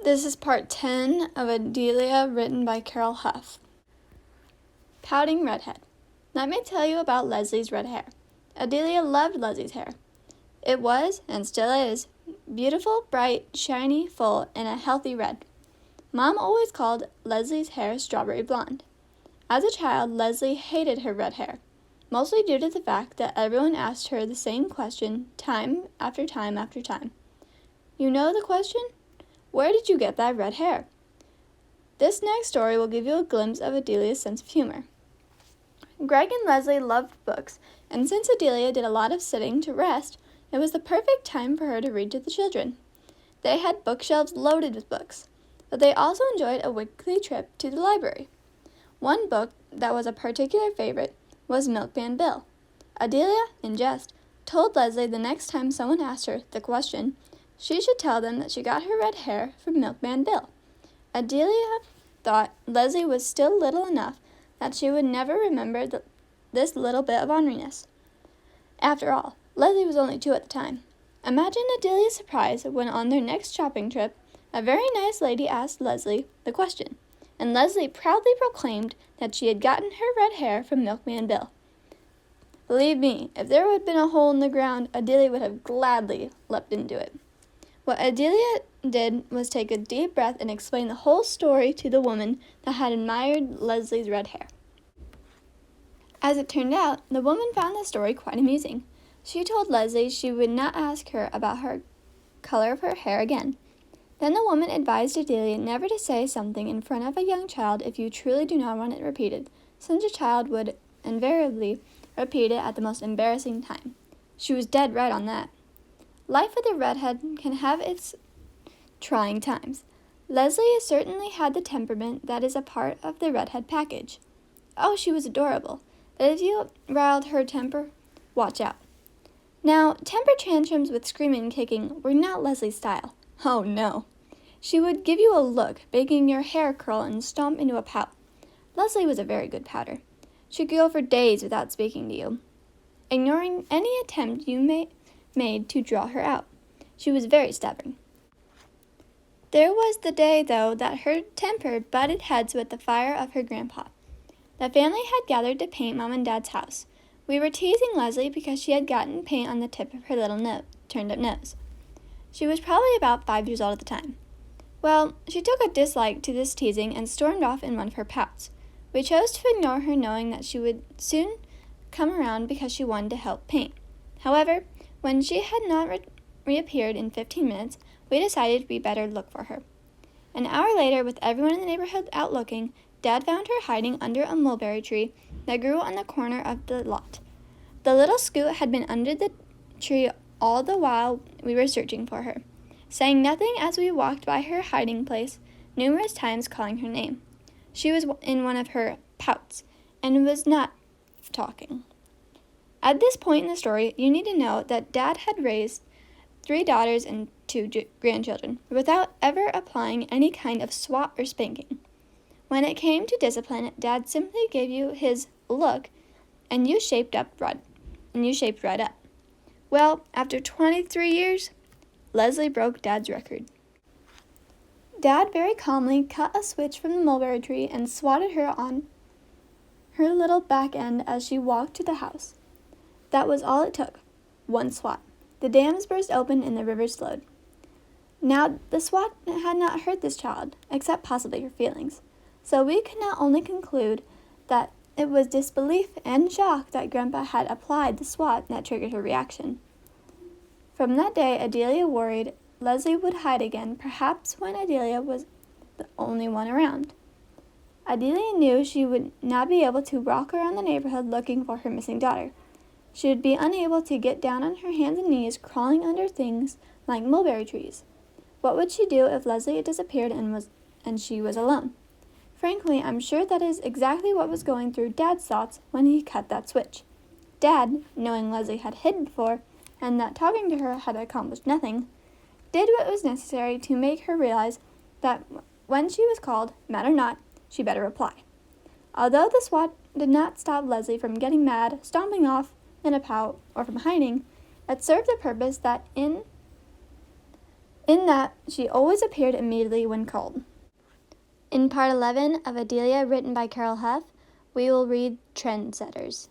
This is part 10 of Adelia, written by Huff. Pouting redhead. Let me tell you about Leslie's red hair. Adelia loved Leslie's hair. It was, and still is, beautiful, bright, shiny, full, and a healthy red. Mom always called Leslie's hair strawberry blonde. As a child, Leslie hated her red hair, mostly due to the fact that everyone asked her the same question time after time after time. You know the question? Where did you get that red hair? This next story will give you a glimpse of Adelia's sense of humor. Greg and Leslie loved books, and since Adelia did a lot of sitting to rest, it was the perfect time for her to read to the children. They had bookshelves loaded with books, but they also enjoyed a weekly trip to the library. One book that was a particular favorite was Milkman Bill. Adelia, in jest, told Leslie the next time someone asked her the question, she should tell them that she got her red hair from Milkman Bill. Adelia thought Leslie was still little enough that she would never remember this little bit of orneriness. After all, Leslie was only 2 at the time. Imagine Adelia's surprise when on their next shopping trip, a very nice lady asked Leslie the question, and Leslie proudly proclaimed that she had gotten her red hair from Milkman Bill. Believe me, if there had been a hole in the ground, Adelia would have gladly leapt into it. What Adelia did was take a deep breath and explain the whole story to the woman that had admired Leslie's red hair. As it turned out, the woman found the story quite amusing. She told Leslie she would not ask her about her color of her hair again. Then the woman advised Adelia never to say something in front of a young child if you truly do not want it repeated, since a child would invariably repeat it at the most embarrassing time. She was dead right on that. Life with a redhead can have its trying times. Leslie certainly had the temperament that is a part of the redhead package. Oh, she was adorable, but if you riled her temper, watch out. Now, temper tantrums with screaming and kicking were not Leslie's style. Oh, no. She would give you a look, making your hair curl and stomp into a pout. Leslie was a very good pouter. She could go for days without speaking to you, ignoring any attempt you made to draw her out. She was very stubborn. There was the day, though, that her temper butted heads with the fire of her grandpa. The family had gathered to paint Mom and Dad's house. We were teasing Leslie because she had gotten paint on the tip of her little turned-up nose. She was probably about 5 years old at the time. Well, she took a dislike to this teasing and stormed off in one of her pouts. We chose to ignore her, knowing that she would soon come around because she wanted to help paint. However, when she had not reappeared in 15 minutes, we decided we better look for her. An hour later, with everyone in the neighborhood out looking, Dad found her hiding under a mulberry tree that grew on the corner of the lot. The little scoot had been under the tree all the while we were searching for her, saying nothing as we walked by her hiding place, numerous times calling her name. She was in one of her pouts and was not talking. At this point in the story, you need to know that Dad had raised 3 daughters and 2 grandchildren without ever applying any kind of swat or spanking. When it came to discipline, Dad simply gave you his look, and you shaped right up. Well, after 23 years, Leslie broke Dad's record. Dad very calmly cut a switch from the mulberry tree and swatted her on her little back end as she walked to the house. That was all it took. One swat. The dams burst open and the river slowed. Now, the swat had not hurt this child, except possibly her feelings. So we could not only conclude that it was disbelief and shock that Grandpa had applied the swat that triggered her reaction. From that day, Adelia worried Leslie would hide again, perhaps when Adelia was the only one around. Adelia knew she would not be able to walk around the neighborhood looking for her missing daughter. She would be unable to get down on her hands and knees crawling under things like mulberry trees. What would she do if Leslie had disappeared and she was alone? Frankly, I'm sure that is exactly what was going through Dad's thoughts when he cut that switch. Dad, knowing Leslie had hidden before and that talking to her had accomplished nothing, did what was necessary to make her realize that when she was called, mad or not, she better reply. Although the swat did not stop Leslie from getting mad, stomping off in a pout, or from hiding, it served the purpose that in in that she always appeared immediately when called. In part 11 of Adelia, written by Carol Huff, we will read Trendsetters.